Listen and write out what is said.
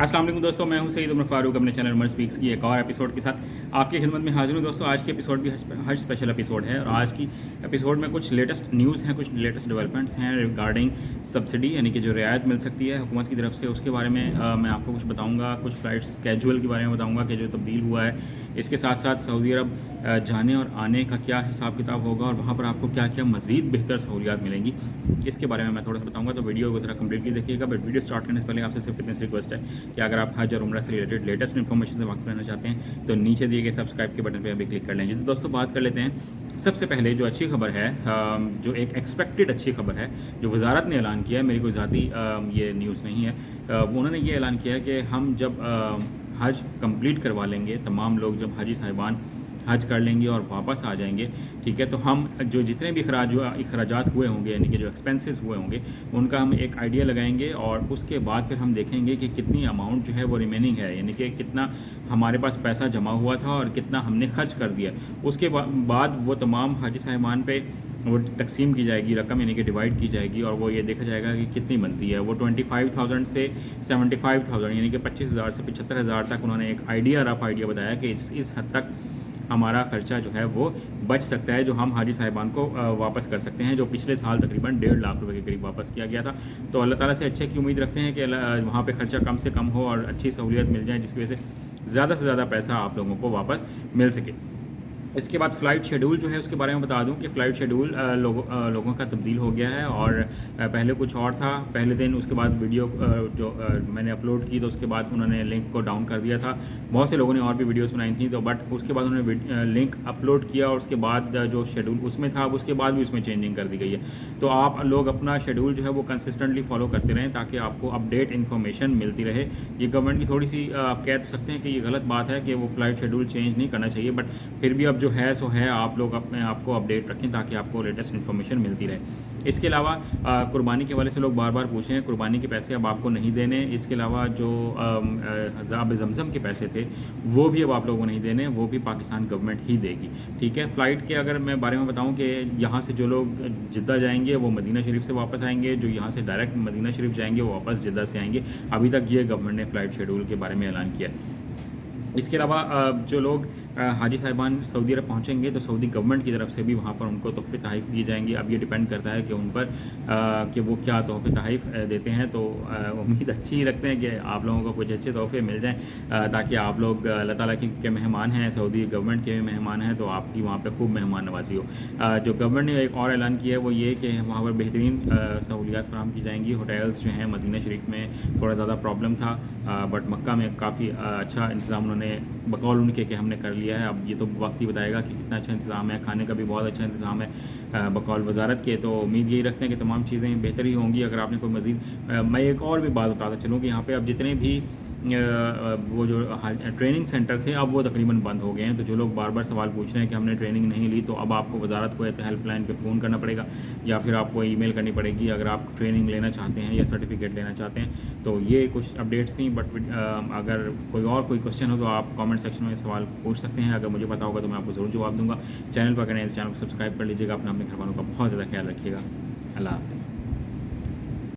अस्सलाम वालेकुम दोस्तों, मैं हूं सईद उमर फारूक अपने चैनल उमर स्पीक्स की एक और एपिसोड के साथ आपकी खिदमत में हाजिर हूं। दोस्तों आज की एपिसोड भी हज स्पेशल एपिसोड है और आज की एपिसोड में कुछ लेटेस्ट न्यूज़ हैं, कुछ लेटेस्ट डेवलपमेंट्स हैं रिगार्डिंग सब्सिडी, यानी कि जो रियायत मिल सकती है हुकूमत की तरफ से, उसके बारे में मैं आपको कुछ बताऊँगा। कुछ फ़्लाइट स्केजुअल के बारे में बताऊँगा कि जो तब्दील हुआ है। इसके साथ साथ सऊदी अरब जाने और आने का क्या हिसाब किताब होगा और वहाँ पर आपको क्या क्या मज़ीद बेहतर सहूलियात मिलेंगी, इसके बारे में मैं थोड़ा सा बताऊँगा। तो वीडियो को ज़रा कम्प्लीटली देखिएगा। बट वीडियो स्टार्ट करने से पहले आपसे सिर्फ इतनी सी रिक्वेस्ट है कि अगर आप हज और उम्रा से रिलेटेड लेटेस्ट इन्फॉर्मेशन से वाकिफ रहना चाहते हैं तो नीचे दिए गए सब्सक्राइब के बटन पर अभी क्लिक कर लेंगे। तो दोस्तों बात कर लेते हैं। सबसे पहले जो अच्छी खबर है, जो एक एक्सपेक्टेड अच्छी खबर है, जो वजारत ने ऐलान किया है, मेरी कोई ज़ाती ये न्यूज़ नहीं है, उन्होंने ये ऐलान किया है कि हम जब हज कंप्लीट करवा लेंगे, तमाम लोग जब हाजी साहिबान हज कर लेंगे और वापस आ जाएंगे, ठीक है, तो हम जो जितने भी अखराजात हुए होंगे, यानी कि जो एक्सपेंसेस हुए होंगे, उनका हम एक आइडिया लगाएंगे और उसके बाद फिर हम देखेंगे कि कितनी अमाउंट जो है वो रिमेनिंग है, यानी कि कितना हमारे पास पैसा जमा हुआ था और कितना हमने खर्च कर दिया। उसके बाद वो तमाम हाजी साहिबान पे वो तकसीम की जाएगी रकम, यानी कि डिवाइड की जाएगी और वो ये देखा जाएगा कि कितनी बनती है। वो 25,000 से 75,000 यानी कि 25,000 से 75,000 तक उन्होंने एक रफ आइडिया बताया कि इस हद तक हमारा खर्चा जो है वो बच सकता है, जो हम हाजी साहिबान को वापस कर सकते हैं, जो पिछले साल तकरीबन 1.5 लाख रुपए के करीब वापस किया गया था। तो अल्लाह ताला से अच्छे की उम्मीद रखते हैं कि वहाँ पे खर्चा कम से कम हो और अच्छी सहूलियत मिल जाए, जिसकी वजह से ज़्यादा से ज़्यादा पैसा आप लोगों को वापस मिल सके। इसके बाद फ़्लाइट शेड्यूल जो है उसके बारे में बता दूं कि फ़्लाइट शेड्यूल लोगों का तब्दील हो गया है और पहले कुछ और था पहले दिन। उसके बाद वीडियो जो मैंने अपलोड की तो उसके बाद उन्होंने लिंक को डाउन कर दिया था। बहुत से लोगों ने और भी वीडियोस बनाई थी, तो बट उसके बाद उन्होंने लिंक अपलोड किया और उसके बाद जो शेड्यूल उसमें था उसके बाद भी उसमें चेंजिंग कर दी गई है। तो आप लोग अपना शेड्यूल जो है वो कंसिस्टेंटली फॉलो करते रहें ताकि आपको अपडेट इन्फॉर्मेशन मिलती रहे। ये गवर्नमेंट की थोड़ी सी आप कह सकते हैं कि ये गलत बात है कि वो फ़्लाइट शेड्यूल चेंज नहीं करना चाहिए, बट फिर भी अब जो है सो है, आप लोग अपने आप को अपडेट रखें ताकि आपको लेटेस्ट इन्फॉर्मेशन मिलती रहे। इसके अलावा कुर्बानी के हवाले से लोग बार बार पूछे हैं, कुर्बानी के पैसे अब आपको नहीं देने। इसके अलावा जो आब ज़मज़म के पैसे थे वो भी अब आप लोगों को नहीं देने, वो भी पाकिस्तान गवर्नमेंट ही देगी, ठीक है। फ़्लाइट के अगर मैं बारे में बताऊं कि यहाँ से जो लोग जिद्दा जाएंगे वो मदीना शरीफ से वापस आएंगे, जो यहाँ से डायरेक्ट मदीना शरीफ जाएंगे वो वापस जिद्दा से आएंगे। अभी तक ये गवर्नमेंट ने फ़्लाइट शेड्यूल के बारे में ऐलान किया है। इसके अलावा जो लोग हाजी साहिबान सऊदी अरब पहुँचेंगे तो सऊदी गवर्नमेंट की तरफ से भी वहाँ पर उनको तोहफ़े तहफ़ दिए जाएंगे। अब ये डिपेंड करता है कि उन पर कि वो क्या तोहफ़े तहफ़ देते हैं। तो उम्मीद अच्छी ही रखते हैं कि आप लोगों को कुछ अच्छे तोहफ़े मिल जाएं ताकि आप लोग अल्लाह ताला के मेहमान हैं, सऊदी गवर्नमेंट के भी मेहमान हैं, तो आपकी वहाँ पर खूब मेहमान नवाजी हो। जो गवर्नमेंट ने एक और ऐलान किया है वो ये कि वहाँ पर बेहतरीन सहूलियात फराहम की जाएंगी। होटल्स जो हैं मदीना शरीफ में थोड़ा ज़्यादा प्रॉब्लम था, बट मक्का में काफ़ी अच्छा इंतज़ाम उन्होंने बकौल उनके कि हमने कर लिया है। अब ये तो वक्त ही बताएगा कि कितना अच्छा इंतज़ाम है, खाने का भी बहुत अच्छा इंतज़ाम है बकौल वजारत के। तो उम्मीद यही रखते हैं कि तमाम चीज़ें बेहतर ही होंगी। अगर आपने कोई मज़ीद मैं एक और भी बात बताता चलूँ कि यहाँ पे अब जितने भी वो जो ट्रेनिंग सेंटर थे अब वो तकरीबन बंद हो गए हैं। तो जो लोग बार बार सवाल पूछ रहे हैं कि हमने ट्रेनिंग नहीं ली, तो अब आपको वजारत को हेल्पलाइन पे फ़ोन करना पड़ेगा या फिर आपको ईमेल करनी पड़ेगी अगर आप ट्रेनिंग लेना चाहते हैं या सर्टिफिकेट लेना चाहते हैं। तो ये कुछ अपडेट्स थी, बट अगर कोई क्वेश्चन हो तो आप कमेंट सेक्शन में सवाल पूछ सकते हैं। अगर मुझे पता होगा तो मैं आपको ज़रूर जवाब दूँगा। चैनल पर करें, चैनल को सब्सक्राइब कर लीजिएगा। अपने घर वालों का बहुत ज़्यादा ख्याल रखिएगा। अल्लाह हाफ़िज़।